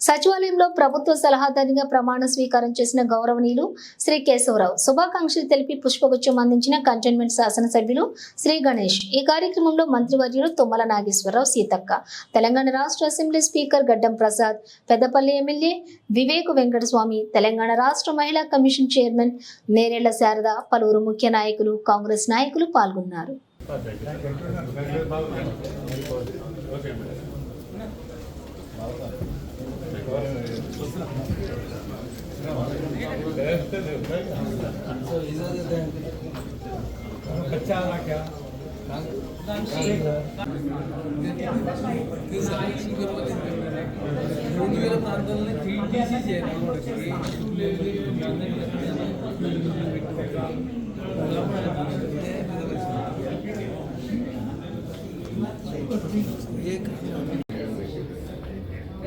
సచివాలయంలో ప్రభుత్వ సలహాదారునిగా ప్రమాణ స్వీకారం చేసిన గౌరవనీయులు శ్రీ కేశవరావు శుభాకాంక్షలు తెలిపి పుష్పగుచ్చం అందించిన కంటోన్మెంట్ శాసనసభ్యులు శ్రీ గణేష్. ఈ కార్యక్రమంలో మంత్రివర్యులు తుమ్మల నాగేశ్వరరావు, సీతక్క, తెలంగాణ రాష్ట్ర అసెంబ్లీ స్పీకర్ గడ్డం ప్రసాద్, పెద్దపల్లి ఎమ్మెల్యే వివేక్ వెంకటస్వామి, తెలంగాణ రాష్ట్ర మహిళా కమిషన్ చైర్మన్ నేరేళ్ల శారద, పలువురు ముఖ్య నాయకులు, కాంగ్రెస్ నాయకులు పాల్గొన్నారు. बच्चा आ क्या ప్రాంతాలని ట్రీట్ చేసి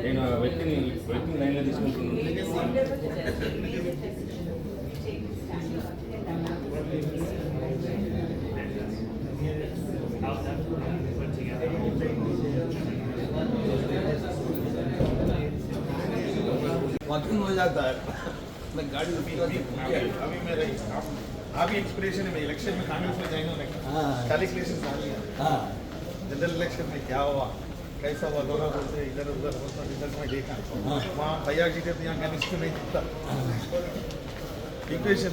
నేను వ్యక్తిని లైన్లో తీసుకుంటున్నాను. वर्किंग हो जाता है मैं गाड़ी अभी मेरा अभी इंस्पिरेशन है। मैं इलेक्शन में कांग्रेस में ज्वाइन होने का कैलकुलेशन आ गया। जनरल इलेक्शन में क्या हुआ, कैसा हुआ, दोनों बोलते इधर उधर होता, इधर में देखा वहाँ भैया जीते तो यहाँ कनिष्ठ नहीं जीतता। इक्वेशन